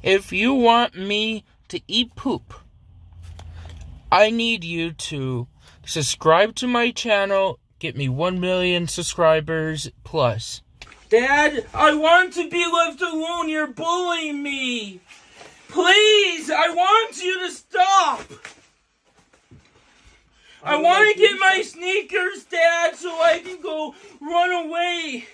If you want me to eat poop, I need you to subscribe to my channel, get me 1 million subscribers plus. Dad, I want to be left alone. You're bullying me. Please, I want you to stop. I want to get my sneakers, Dad, so I can go run away.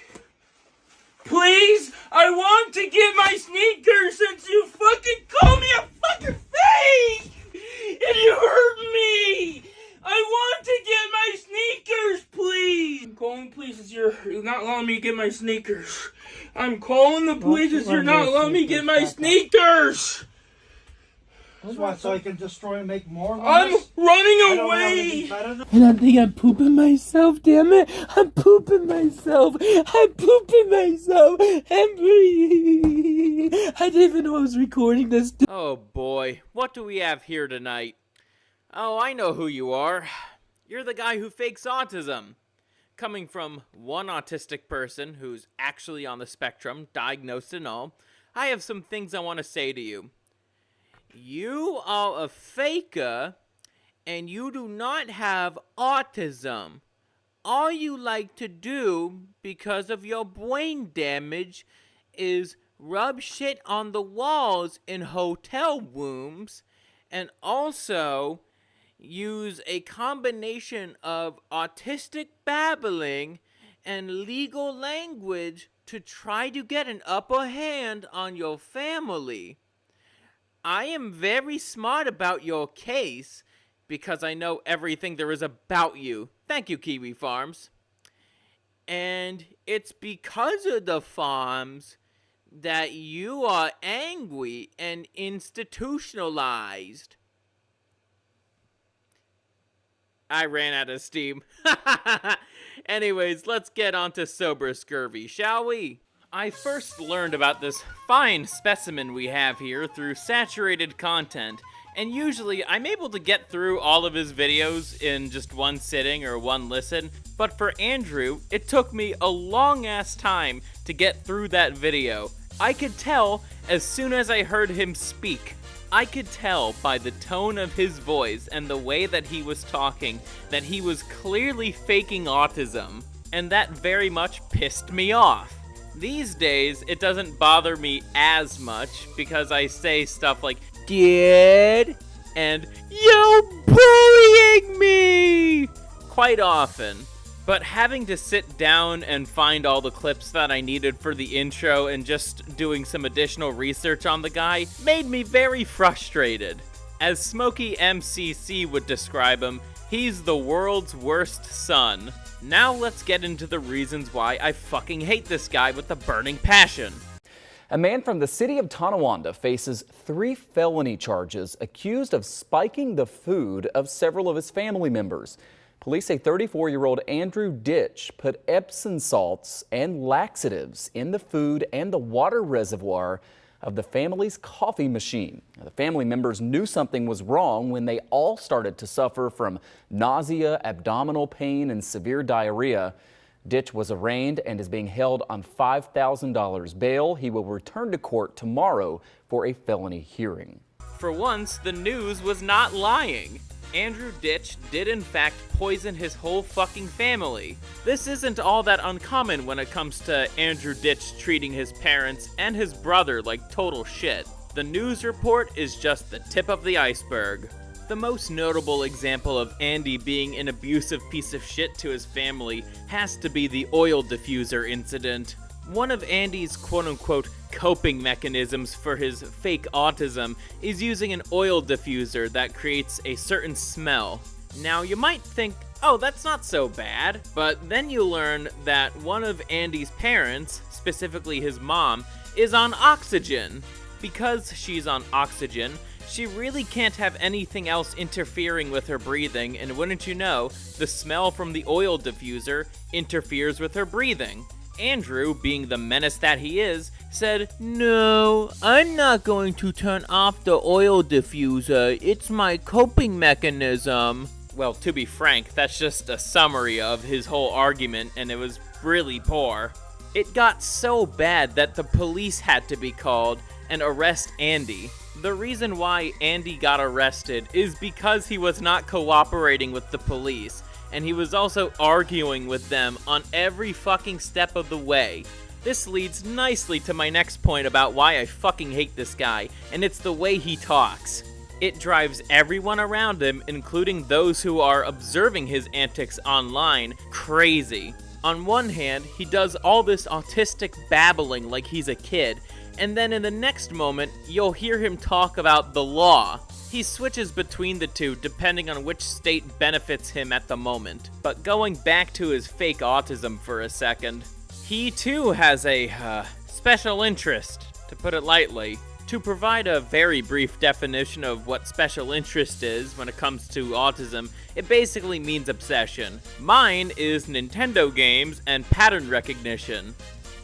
Please, I want to get my sneakers since you fucking called me a fucking fake! And you hurt me! I want to get my sneakers, please! I'm calling police as you're not allowing me to get my sneakers. I'm calling the police as you're not allowing me to get my sneakers! So I can destroy and make more? I'm running away! And I think I'm pooping myself, damn it! I'm pooping myself! I'm pooping myself! I didn't even know I was recording this. Oh boy, what do we have here tonight? Oh, I know who you are. You're the guy who fakes autism. Coming from one autistic person who's actually on the spectrum, diagnosed and all, I have some things I want to say to you. You are a faker, and you do not have autism. All you like to do, because of your brain damage, is rub shit on the walls in hotel rooms, and also use a combination of autistic babbling and legal language to try to get an upper hand on your family. I am very smart about your case because I know everything there is about you. Thank you, Kiwi Farms. And it's because of the farms that you are angry and institutionalized. I ran out of steam. Anyways, let's get on to sober scurvy, shall we? I first learned about this fine specimen we have here through saturated content, and usually I'm able to get through all of his videos in just one sitting or one listen, but for Andrew, it took me a long-ass time to get through that video. I could tell as soon as I heard him speak. I could tell by the tone of his voice and the way that he was talking that he was clearly faking autism, and that very much pissed me off. These days, it doesn't bother me as much because I say stuff like, "Dad," and "You're bullying me!" quite often. But having to sit down and find all the clips that I needed for the intro and just doing some additional research on the guy made me very frustrated. As Smokey MCC would describe him, he's the world's worst son. Now let's get into the reasons why I fucking hate this guy with a burning passion. A man from the city of Tonawanda faces 3 felony charges accused of spiking the food of several of his family members. Police say 34-year-old Andrew Ditch put Epsom salts and laxatives in the food and the water reservoir of the family's coffee machine. The family members knew something was wrong when they all started to suffer from nausea, abdominal pain, and severe diarrhea. Ditch was arraigned and is being held on $5,000 bail. He will return to court tomorrow for a felony hearing. For once, the news was not lying. Andrew Ditch did in fact poison his whole fucking family. This isn't all that uncommon when it comes to Andrew Ditch treating his parents and his brother like total shit. The news report is just the tip of the iceberg. The most notable example of Andy being an abusive piece of shit to his family has to be the oil diffuser incident. One of Andy's quote-unquote coping mechanisms for his fake autism is using an oil diffuser that creates a certain smell. Now you might think, oh, that's not so bad, but then you learn that one of Andy's parents, specifically his mom, is on oxygen. Because she's on oxygen, she really can't have anything else interfering with her breathing, and wouldn't you know, the smell from the oil diffuser interferes with her breathing. Andrew, being the menace that he is, said, "No, I'm not going to turn off the oil diffuser. It's my coping mechanism." Well, to be frank, that's just a summary of his whole argument, and it was really poor. It got so bad that the police had to be called, and arrest Andy. The reason why Andy got arrested is because he was not cooperating with the police, and he was also arguing with them on every fucking step of the way. This leads nicely to my next point about why I fucking hate this guy, and it's the way he talks. It drives everyone around him, including those who are observing his antics online, crazy. On one hand, he does all this autistic babbling like he's a kid, and then in the next moment, you'll hear him talk about the law. He switches between the two depending on which state benefits him at the moment. But going back to his fake autism for a second, he too has a special interest, to put it lightly. To provide a very brief definition of what special interest is when it comes to autism, it basically means obsession. Mine is Nintendo games and pattern recognition.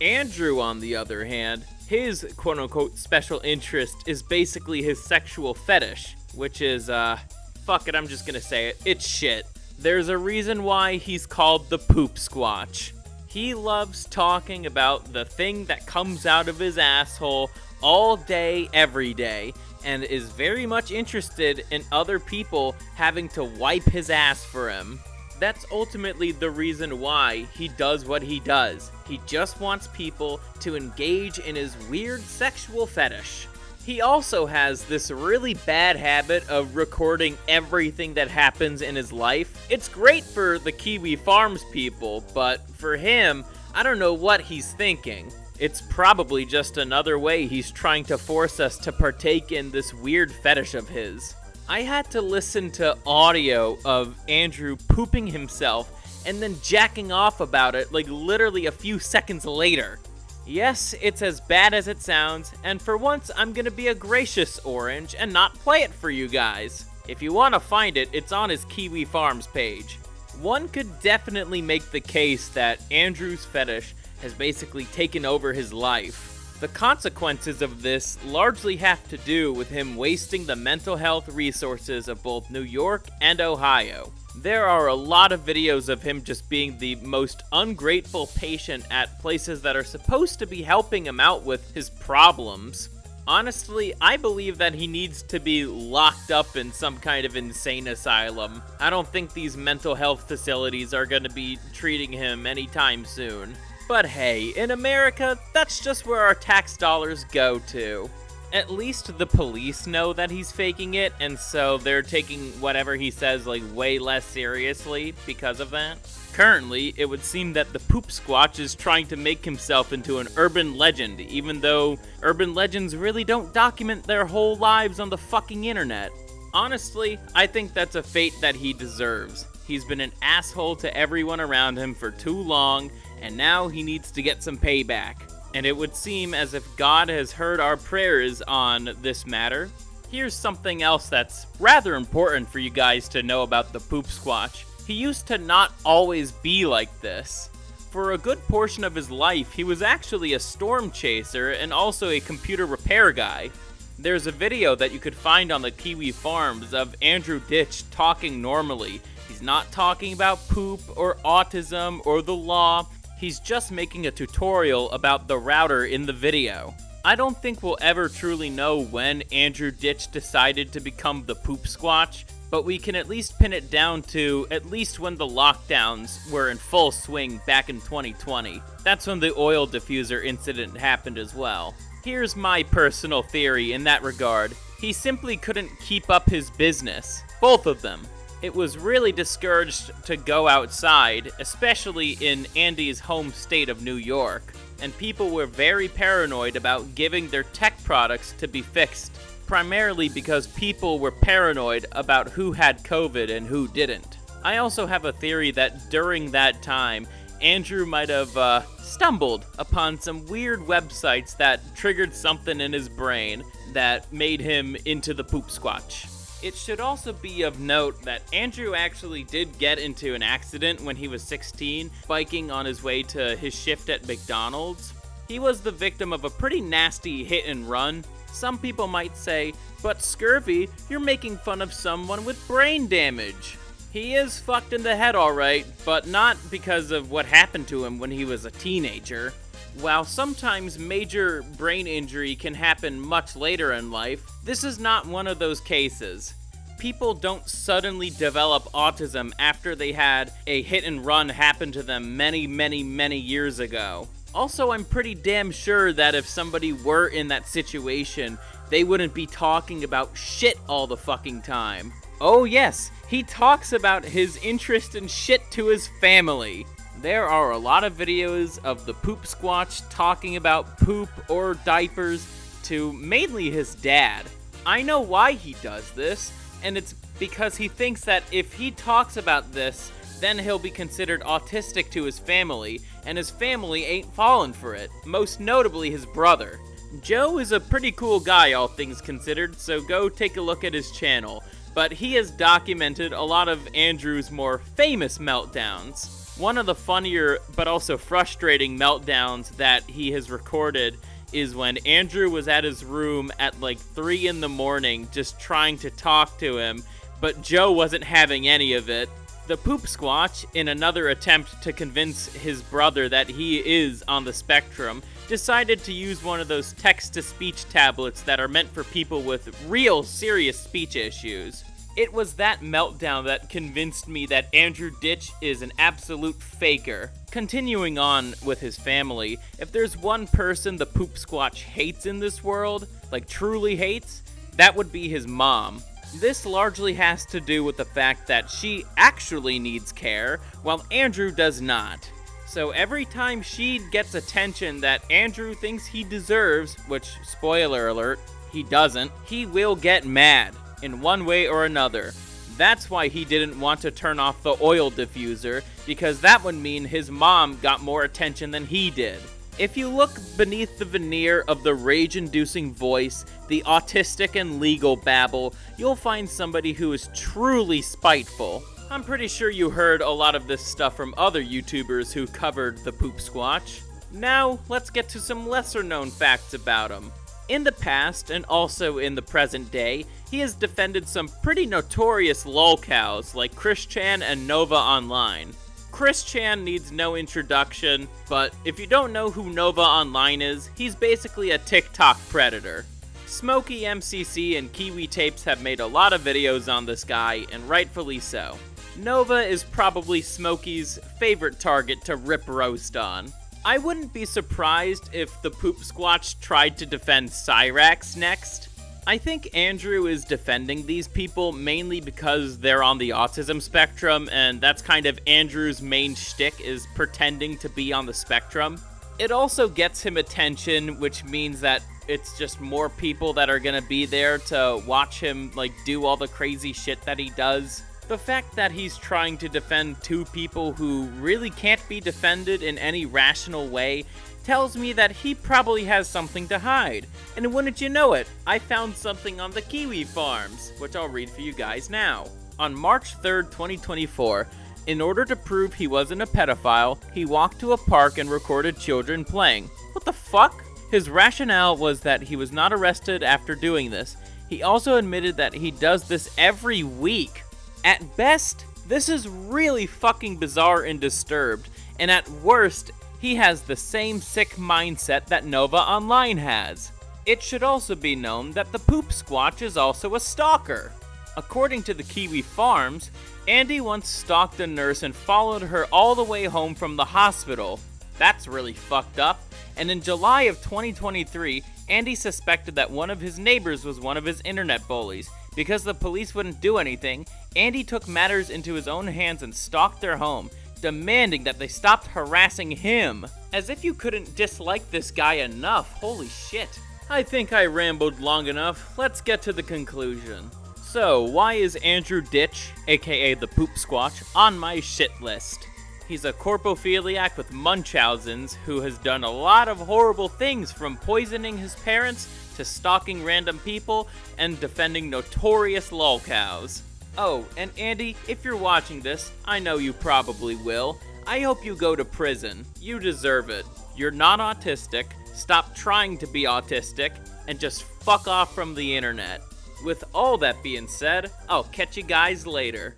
Andrew, on the other hand, his quote-unquote special interest is basically his sexual fetish, which is, fuck it, I'm just gonna say it, it's shit. There's a reason why he's called the Poopsquatch. He loves talking about the thing that comes out of his asshole all day, every day, and is very much interested in other people having to wipe his ass for him. That's ultimately the reason why he does what he does. He just wants people to engage in his weird sexual fetish. He also has this really bad habit of recording everything that happens in his life. It's great for the Kiwi Farms people, but for him, I don't know what he's thinking. It's probably just another way he's trying to force us to partake in this weird fetish of his. I had to listen to audio of Andrew pooping himself and then jacking off about it like literally a few seconds later. Yes, it's as bad as it sounds, and for once I'm gonna be a gracious orange and not play it for you guys. If you wanna find it, it's on his Kiwi Farms page. One could definitely make the case that Andrew's fetish has basically taken over his life. The consequences of this largely have to do with him wasting the mental health resources of both New York and Ohio. There are a lot of videos of him just being the most ungrateful patient at places that are supposed to be helping him out with his problems. Honestly, I believe that he needs to be locked up in some kind of insane asylum. I don't think these mental health facilities are going to be treating him anytime soon. But hey, in America, that's just where our tax dollars go to. At least the police know that he's faking it, and so they're taking whatever he says like way less seriously because of that. Currently, it would seem that the Poopsquatch is trying to make himself into an urban legend, even though urban legends really don't document their whole lives on the fucking internet. Honestly, I think that's a fate that he deserves. He's been an asshole to everyone around him for too long, and now he needs to get some payback. And it would seem as if God has heard our prayers on this matter. Here's something else that's rather important for you guys to know about the Poopsquatch. He used to not always be like this. For a good portion of his life, he was actually a storm chaser and also a computer repair guy. There's a video that you could find on the Kiwi Farms of Andrew Ditch talking normally. He's not talking about poop or autism or the law. He's just making a tutorial about the router in the video. I don't think we'll ever truly know when Andrew Ditch decided to become the Poopsquatch, but we can at least pin it down to at least when the lockdowns were in full swing back in 2020. That's when the oil diffuser incident happened as well. Here's my personal theory in that regard. He simply couldn't keep up his business. Both of them. It was really discouraged to go outside, especially in Andy's home state of New York, and people were very paranoid about giving their tech products to be fixed, primarily because people were paranoid about who had COVID and who didn't. I also have a theory that during that time, Andrew might have stumbled upon some weird websites that triggered something in his brain that made him into the Poopsquatch. It should also be of note that Andrew actually did get into an accident when he was 16, biking on his way to his shift at McDonald's. He was the victim of a pretty nasty hit and run. Some people might say, but Scurvy, you're making fun of someone with brain damage. He is fucked in the head alright, but not because of what happened to him when he was a teenager. While sometimes major brain injury can happen much later in life, this is not one of those cases. People don't suddenly develop autism after they had a hit and run happen to them many years ago. Also, I'm pretty damn sure that if somebody were in that situation, they wouldn't be talking about shit all the fucking time. Oh yes, he talks about his interest in shit to his family. There are a lot of videos of the Poopsquatch talking about poop or diapers to mainly his dad. I know why he does this, and it's because he thinks that if he talks about this, then he'll be considered autistic to his family, and his family ain't falling for it, most notably his brother. Joe is a pretty cool guy, all things considered, so go take a look at his channel, but he has documented a lot of Andrew's more famous meltdowns. One of the funnier, but also frustrating meltdowns that he has recorded is when Andrew was at his room at like 3 in the morning just trying to talk to him, but Joe wasn't having any of it. The Poopsquatch, in another attempt to convince his brother that he is on the spectrum, decided to use one of those text-to-speech tablets that are meant for people with real serious speech issues. It was that meltdown that convinced me that Andrew Ditch is an absolute faker. Continuing on with his family, if there's one person the Poopsquatch hates in this world, like truly hates, that would be his mom. This largely has to do with the fact that she actually needs care, while Andrew does not. So every time she gets attention that Andrew thinks he deserves, which, spoiler alert, he doesn't, he will get mad, in one way or another. That's why he didn't want to turn off the oil diffuser, because that would mean his mom got more attention than he did. If you look beneath the veneer of the rage-inducing voice, the autistic and legal babble, you'll find somebody who is truly spiteful. I'm pretty sure you heard a lot of this stuff from other YouTubers who covered the Poopsquatch. Now, let's get to some lesser-known facts about him. In the past, and also in the present day, he has defended some pretty notorious lolcows like Chris Chan and Nova Online. Chris Chan needs no introduction, but if you don't know who Nova Online is, he's basically a TikTok predator. Smokey MCC and Kiwi Tapes have made a lot of videos on this guy, and rightfully so. Nova is probably Smokey's favorite target to rip roast on. I wouldn't be surprised if the Poopsquatch tried to defend Cyrax next. I think Andrew is defending these people mainly because they're on the autism spectrum, and that's kind of Andrew's main shtick, is pretending to be on the spectrum. It also gets him attention, which means that it's just more people that are gonna be there to watch him, like, do all the crazy shit that he does. The fact that he's trying to defend two people who really can't be defended in any rational way tells me that he probably has something to hide. And wouldn't you know it, I found something on the Kiwi farms, which I'll read for you guys now. On March 3rd, 2024, in order to prove he wasn't a pedophile, he walked to a park and recorded children playing. What the fuck? His rationale was that he was not arrested after doing this. He also admitted that he does this every week. At best, this is really fucking bizarre and disturbed, and at worst, he has the same sick mindset that Nova Online has. It should also be known that the Poopsquatch is also a stalker. According to the Kiwi Farms, Andy once stalked a nurse and followed her all the way home from the hospital. That's really fucked up. And in July of 2023, Andy suspected that one of his neighbors was one of his internet bullies. Because the police wouldn't do anything, Andy took matters into his own hands and stalked their home, demanding that they stopped harassing him. As if you couldn't dislike this guy enough, holy shit. I think I rambled long enough, let's get to the conclusion. So, why is Andrew Ditch, aka the Poopsquatch, on my shit list? He's a corpophiliac with Munchausens who has done a lot of horrible things, from poisoning his parents to stalking random people and defending notorious lolcows. Oh, and Andy, if you're watching this, I know you probably will, I hope you go to prison. You deserve it. You're not autistic, stop trying to be autistic, and just fuck off from the internet. With all that being said, I'll catch you guys later.